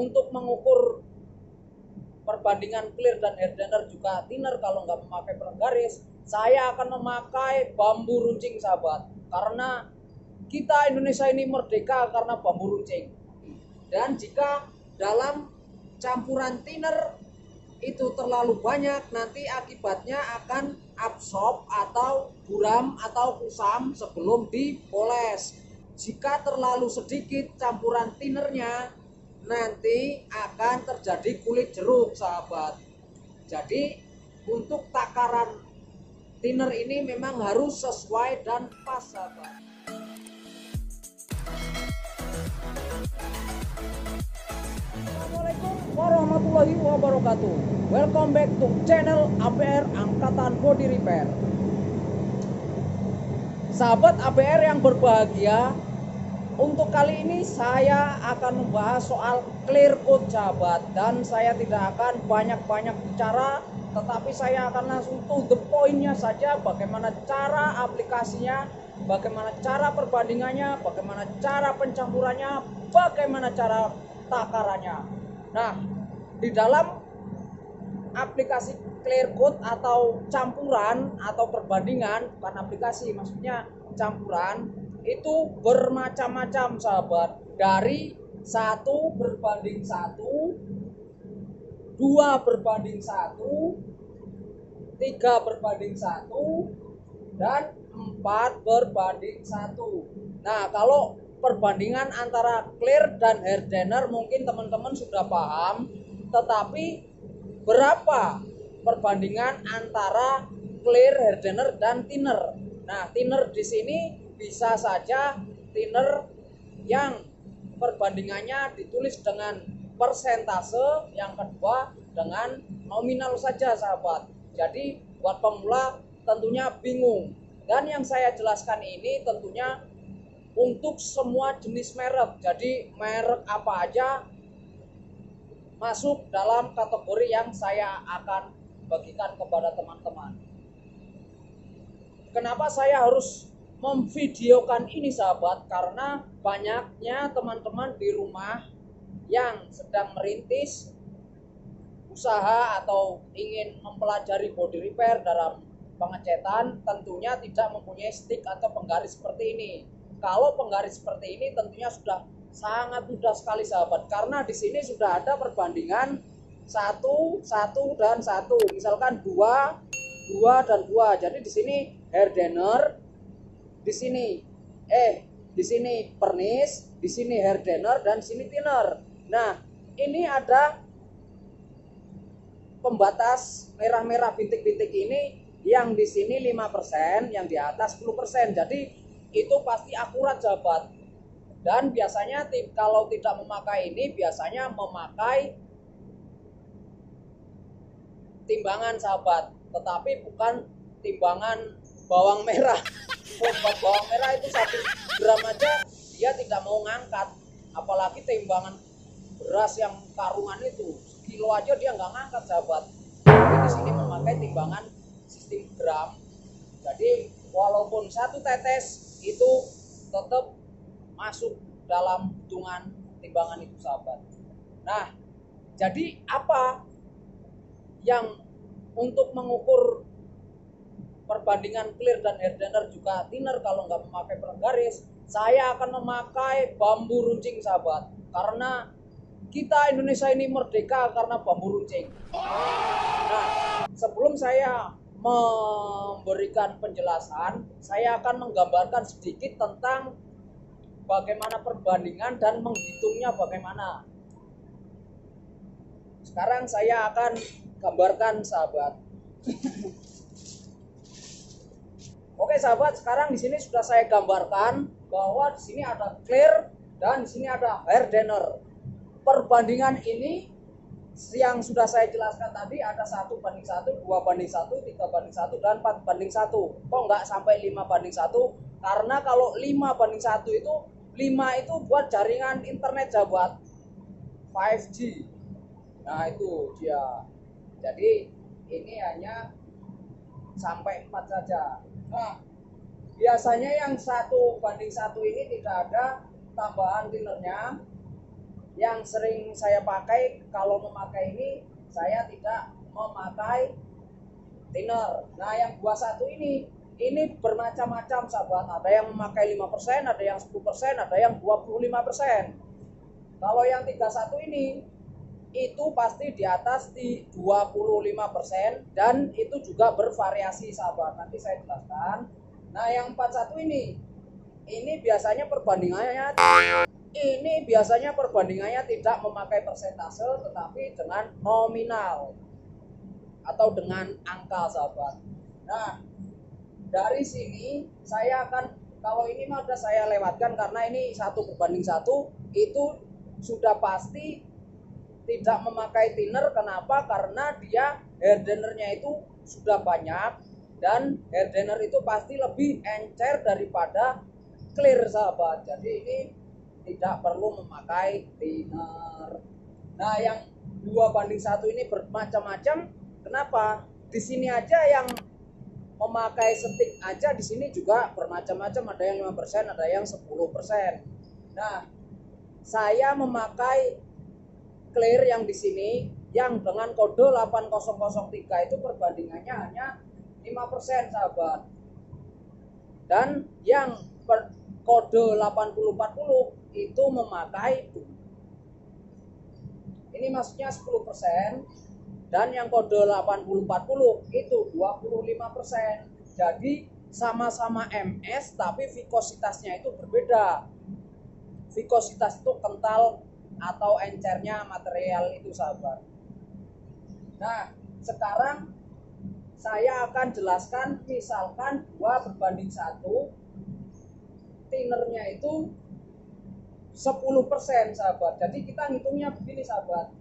untuk mengukur perbandingan clear dan hardener juga thinner kalau nggak memakai penggaris, saya akan memakai bambu runcing sahabat, karena kita Indonesia ini merdeka karena bambu runcing. Dan jika dalam campuran thinner itu terlalu banyak, nanti akibatnya akan absorb atau buram atau kusam sebelum dipoles. Jika terlalu sedikit campuran thinnernya, nanti akan terjadi kulit jeruk sahabat. Jadi untuk takaran thinner ini memang harus sesuai dan pas sahabat. Assalamualaikum warahmatullahi wabarakatuh. Welcome back to channel APR Angkatan Body Repair. Sahabat APR yang berbahagia, untuk kali ini saya akan membahas soal clear coat sahabat, dan saya tidak akan banyak-banyak bicara, tetapi saya akan langsung to the point-nya saja. Bagaimana cara aplikasinya, bagaimana cara perbandingannya, bagaimana cara pencampurannya, bagaimana cara takarannya. Nah, di dalam aplikasi clear coat atau campuran atau perbandingan, bukan aplikasi, maksudnya campuran, itu bermacam-macam sahabat. Dari 1 berbanding 1, 2 berbanding 1, 3 berbanding 1, dan 4 berbanding 1. Nah, kalau perbandingan antara clear dan hardener mungkin teman-teman sudah paham, tetapi berapa perbandingan antara clear, hardener, dan thinner? Nah, thinner di sini bisa saja thinner yang perbandingannya ditulis dengan persentase, yang kedua dengan nominal saja sahabat. Jadi buat pemula tentunya bingung, dan yang saya jelaskan ini tentunya untuk semua jenis merek. Jadi merek apa aja masuk dalam kategori yang saya akan bagikan kepada teman-teman. Kenapa saya harus memvideokan ini sahabat? Karena banyaknya teman-teman di rumah yang sedang merintis usaha atau ingin mempelajari body repair dalam pengecetan, tentunya tidak mempunyai stick atau penggaris seperti ini. Kalau penggaris seperti ini tentunya sudah sangat mudah sekali sahabat, karena di sini sudah ada perbandingan 1, 1 dan 1. Misalkan 2, 2 dan 2. Jadi di sini hardener, di sini pernis, di sini hardener, dan di sini thinner. Nah, ini ada pembatas merah-merah bintik-bintik ini, yang di sini 5%, yang di atas 10%. Jadi itu pasti akurat sahabat. Dan biasanya kalau tidak memakai ini, biasanya memakai timbangan sahabat, tetapi bukan timbangan bawang merah. Buat bawang merah itu 1 gram aja dia tidak mau ngangkat, apalagi timbangan beras yang karungan itu sekilo aja dia nggak ngangkat sahabat. Jadi di sini memakai timbangan sistem gram. Jadi walaupun 1 tetes itu tetap masuk dalam hitungan timbangan itu sahabat. Nah, jadi apa yang untuk mengukur perbandingan clear dan hardener juga thinner kalau nggak memakai penggaris, saya akan memakai bambu runcing sahabat, karena kita Indonesia ini merdeka karena bambu runcing. Nah, sebelum saya memberikan penjelasan, saya akan menggambarkan sedikit tentang bagaimana perbandingan dan menghitungnya bagaimana. Sekarang saya akan gambarkan sahabat. Oke sahabat, sekarang di sini sudah saya gambarkan bahwa di sini ada clear dan di sini ada hardener. Perbandingan ini yang sudah saya jelaskan tadi ada 1 banding 1, 2 banding 1, 3 banding 1, dan 4 banding 1. Kok nggak sampai 5 banding 1? Karena kalau 5 banding 1 itu 5 itu buat jaringan internet sahabat, 5G. Nah itu dia. Jadi ini hanya sampai 4 saja. Nah, biasanya yang 1 banding 1 ini tidak ada tambahan thinnernya. yang sering saya pakai kalau memakai ini, saya tidak memakai thinner. Nah, yang 21 ini bermacam-macam sahabat. Ada yang memakai 5%, ada yang 10%, ada yang 25%. Kalau yang 31 ini itu pasti di atas di 25% dan itu juga bervariasi sahabat. Nanti saya jelaskan. Nah, yang 41 ini biasanya perbandingannya tidak memakai persentase tetapi dengan nominal atau dengan angka sahabat. Nah, dari sini saya akan, kalau ini mah sudah saya lewatkan karena ini 1:1 itu sudah pasti tidak memakai thinner. Kenapa? Karena dia hardenernya itu sudah banyak dan hardener itu pasti lebih encer daripada clear sahabat. Jadi ini tidak perlu memakai thinner. Nah, yang 2:1 ini bermacam-macam. Kenapa? Di sini aja yang memakai stick aja di sini juga bermacam-macam, ada yang 5%, ada yang 10%. Nah, saya memakai clear yang di sini yang dengan kode 8003 itu perbandingannya hanya 5% sahabat. Dan yang kode 8040 itu memakai, ini maksudnya 10%, dan yang kode 8040 itu 25%. Jadi sama-sama MS tapi vikositasnya itu berbeda. Vikositas itu kental atau encernya material itu sahabat. Nah, sekarang saya akan jelaskan misalkan 2:1, thinnernya itu 10% sahabat. Jadi kita ngitungnya begini sahabat.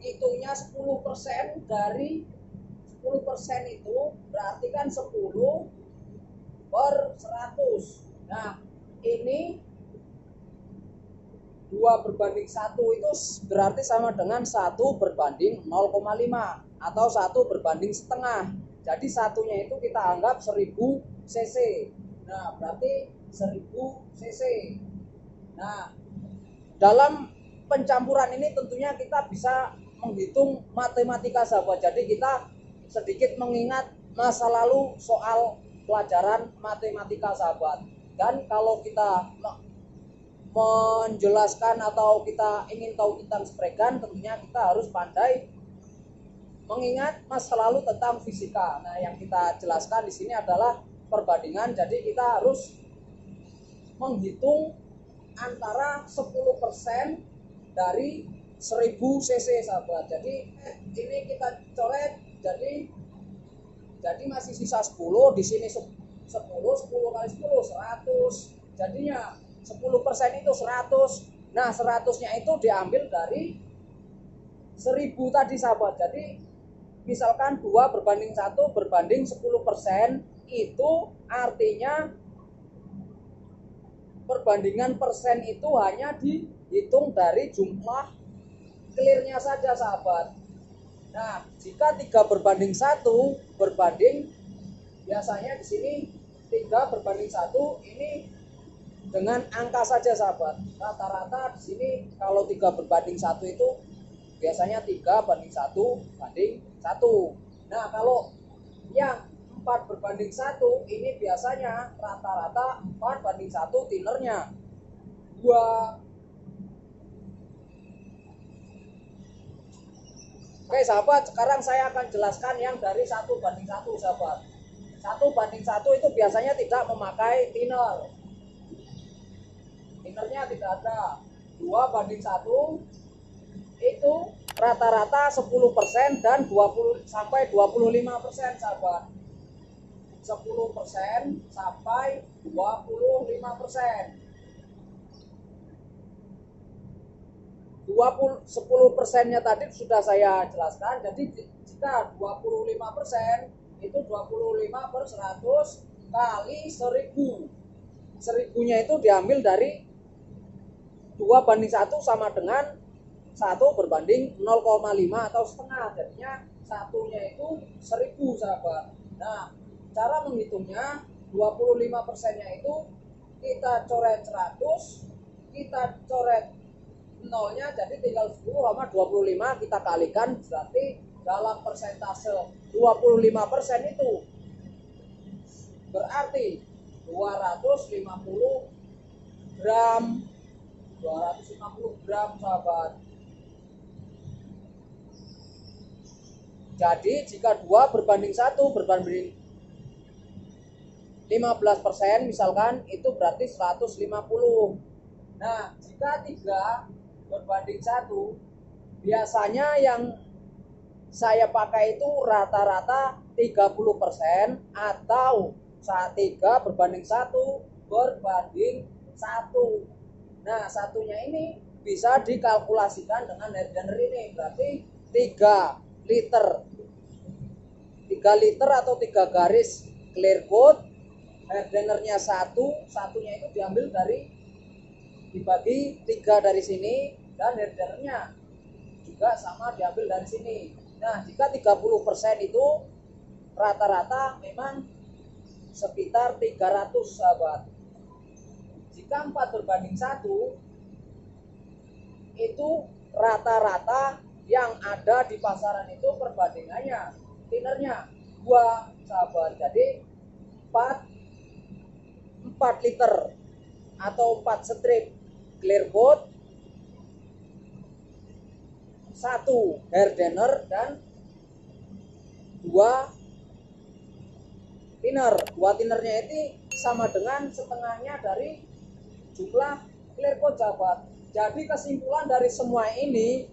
Hitungnya 10% dari 10% itu berarti kan 10/100. Nah, ini 2:1 itu berarti sama dengan 1/0,5 atau 1/1/2. Jadi satunya itu kita anggap 1000 cc. Nah, berarti 1000 cc. Nah, dalam pencampuran ini tentunya kita bisa menghitung matematika sahabat. Jadi kita sedikit mengingat masa lalu soal pelajaran matematika sahabat. Dan kalau kita menjelaskan atau kita ingin tahu tentang spregan, tentunya kita harus pandai mengingat masa lalu tentang fisika. Nah, yang kita jelaskan di sini adalah perbandingan. Jadi kita harus menghitung antara 10% dari 1000 cc sahabat. Jadi ini kita coret, jadi masih sisa 10, di sini 10 kali 10 100. Jadinya 10% itu 100. Nah, 100-nya itu diambil dari 1000 tadi sahabat. Jadi misalkan 2:1 berbanding 10%, itu artinya perbandingan persen itu hanya dihitung dari jumlah clearnya saja sahabat. Nah, jika 3:1 berbanding, biasanya di sini 3:1 ini dengan angka saja sahabat. Rata-rata di sini kalau 3:1 itu biasanya 3:1 Nah, kalau yang 4:1 ini biasanya rata-rata 4:1 thinnernya. Oke sahabat, sekarang saya akan jelaskan yang dari 1:1 sahabat. 1:1 itu biasanya tidak memakai thinner. Thinnernya tidak ada. 2:1 itu rata-rata 10% dan 20 sampai 25% sahabat. 10% sampai 25%. 10%-nya tadi sudah saya jelaskan. Jadi jika 25% itu 25/100 kali 1000. 1000-nya itu diambil dari 2:1 sama dengan 1/0,5 atau setengah. Jadinya satunya itu 1000 sahabat. Nah, cara menghitungnya 25%-nya itu kita coret 100, kita coret nolnya, jadi tinggal 10 sama 25 kita kalikan, berarti dalam persentase 25% itu berarti 250 gram 250 gram sahabat. Jadi jika 2 berbanding 1 berbanding 15% misalkan, itu berarti 150. Nah, jika 3 berbanding 1, biasanya yang saya pakai itu rata-rata 30% atau saat 3 berbanding 1 berbanding 1. Nah, satunya ini bisa dikalkulasikan dengan hardener ini, berarti 3 liter. 3 liter atau 3 garis clear coat, hardenernya 1, satunya itu diambil dari dibagi 3 dari sini, dan hardenernya juga sama diambil dari sini. Nah, jika 30% itu rata-rata memang sekitar 300 sahabat. Jika 4 berbanding 1 itu rata-rata yang ada di pasaran itu perbandingannya tinernya 2 sahabat. Jadi 4 liter atau 4 strip clear coat, 1 hardener, dan 2 thinner. 2 thinnernya ini sama dengan setengahnya dari jumlah clear coat sahabat. Jadi kesimpulan dari semua ini,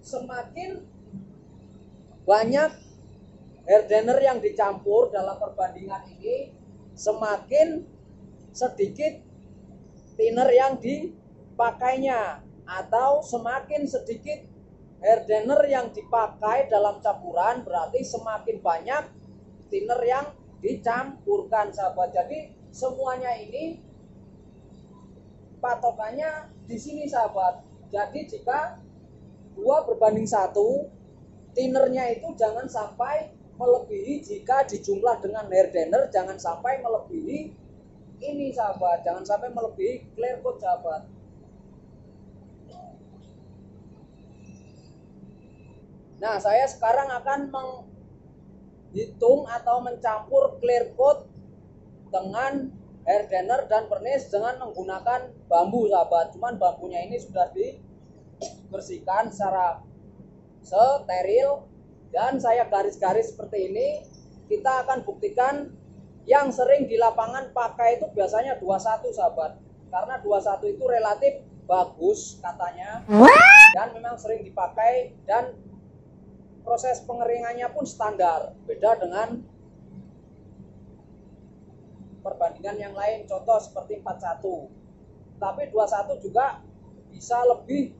semakin banyak hardener yang dicampur dalam perbandingan ini, semakin sedikit thinner yang dipakainya, atau semakin sedikit hardener yang dipakai dalam campuran, berarti semakin banyak thinner yang dicampurkan sahabat. Jadi semuanya ini patokannya di sini sahabat. Jadi jika 2 berbanding 1, thinnernya itu jangan sampai melebihi, jika dijumlah dengan hardener jangan sampai melebihi ini sahabat, jangan sampai melebihi clear coat sahabat. Nah, saya sekarang akan menghitung atau mencampur clear coat dengan hardener dan vernis dengan menggunakan bambu sahabat. Cuman bambunya ini sudah dibersihkan secara steril dan saya garis-garis seperti ini. Kita akan buktikan. Yang sering di lapangan pakai itu biasanya 21 sahabat, karena 21 itu relatif bagus katanya, dan memang sering dipakai, dan proses pengeringannya pun standar, beda dengan perbandingan yang lain, contoh seperti 41. Tapi 21 juga bisa lebih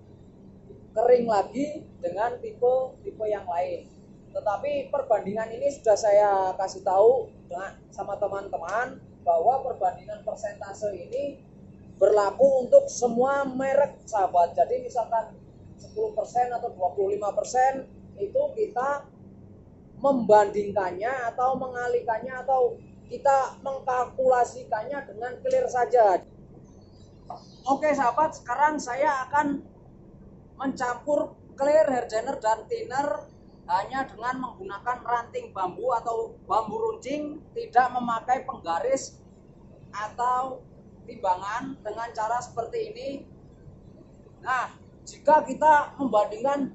kering lagi dengan tipe yang lain. Tetapi perbandingan ini sudah saya kasih tahu sama teman-teman bahwa perbandingan persentase ini berlaku untuk semua merek sahabat. Jadi misalkan 10% atau 25% itu kita membandingkannya atau mengalikannya atau kita mengkalkulasikannya dengan clear saja. Oke sahabat, sekarang saya akan mencampur clear, hardener, dan thinner hanya dengan menggunakan ranting bambu atau bambu runcing, tidak memakai penggaris atau timbangan, dengan cara seperti ini. Nah, jika kita membandingkan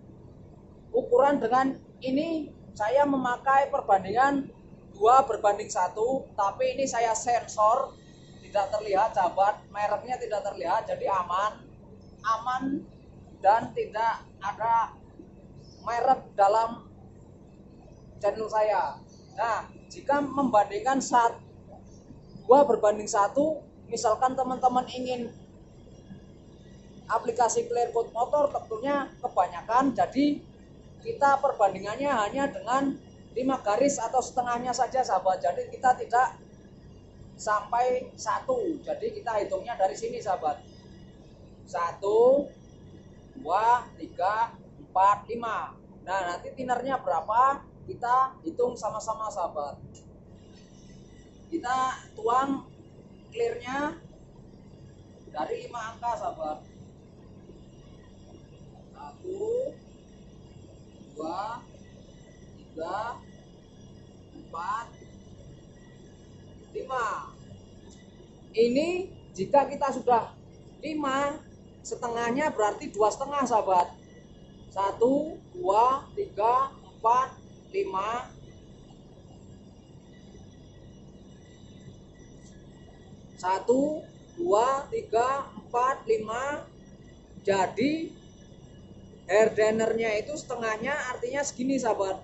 ukuran dengan ini, saya memakai perbandingan 2 berbanding 1, tapi ini saya sensor, tidak terlihat sahabat, mereknya tidak terlihat, jadi aman dan tidak ada merek dalam channel saya. Nah, jika membandingkan 2 berbanding 1, misalkan teman-teman ingin aplikasi clear coat motor tentunya kebanyakan, jadi kita perbandingannya hanya dengan 5 garis atau setengahnya saja sahabat. Jadi kita tidak sampai 1, jadi kita hitungnya dari sini sahabat. 1, 2, 3, 4, 5. Nah, nanti thinnernya berapa kita hitung sama-sama sahabat. Kita tuang clearnya dari 5 angka sahabat. 1, 2, 3, 4, 5. Ini jika kita sudah 5, setengahnya berarti 2,5 sahabat. 1, 2, 3, 4, 5. 1, 2, 3, 4, 5. Jadi hair drainernya itu setengahnya artinya segini sahabat.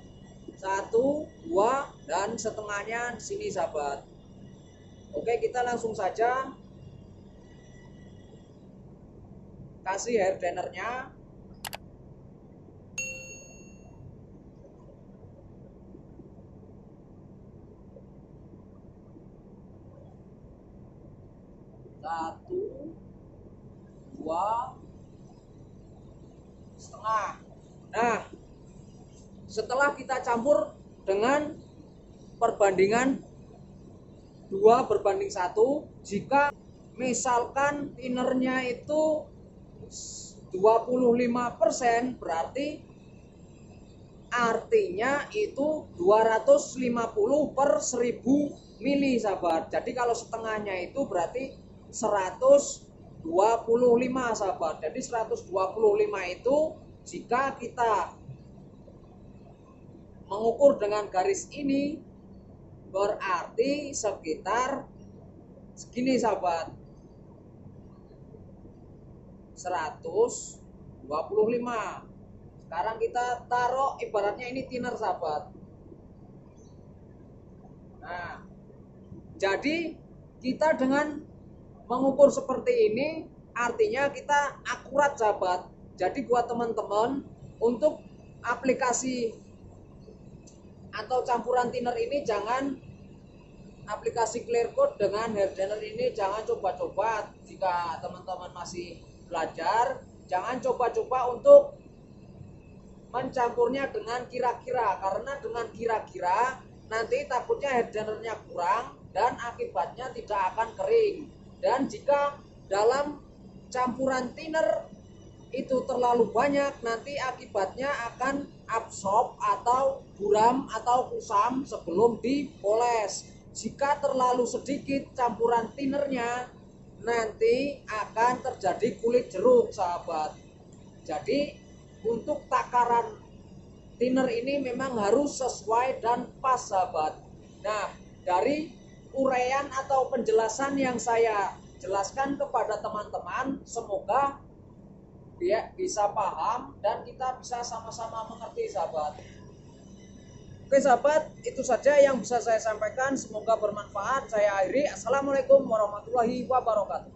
1, 2, dan setengahnya di sini sahabat. Oke, kita langsung saja kasih hair drainernya. Satu, 2, setengah. Nah, setelah kita campur dengan perbandingan 2:1, jika misalkan tinernya itu 25%, berarti artinya itu 250/1000 mili sahabat. Jadi kalau setengahnya itu berarti 125 sahabat. Jadi 125 itu jika kita mengukur dengan garis ini berarti sekitar segini sahabat, 125. Sekarang kita taruh ibaratnya ini thinner sahabat. Nah, jadi kita dengan mengukur seperti ini artinya kita akurat sahabat. Jadi buat teman-teman untuk aplikasi atau campuran thinner ini, jangan aplikasi clear coat dengan hair dryer ini jangan coba-coba. Jika teman-teman masih belajar, jangan coba-coba untuk mencampurnya dengan kira-kira, karena dengan kira-kira nanti takutnya hair dryernya kurang dan akibatnya tidak akan kering. Dan jika dalam campuran thinner itu terlalu banyak, nanti akibatnya akan absorb atau buram atau kusam sebelum dipoles. Jika terlalu sedikit campuran thinnernya, nanti akan terjadi kulit jeruk sahabat. Jadi untuk takaran thinner ini memang harus sesuai dan pas sahabat. Nah, dari uraian atau penjelasan yang saya jelaskan kepada teman-teman, semoga dia bisa paham dan kita bisa sama-sama mengerti sahabat. Oke sahabat, itu saja yang bisa saya sampaikan, semoga bermanfaat. Saya akhiri. Assalamualaikum warahmatullahi wabarakatuh.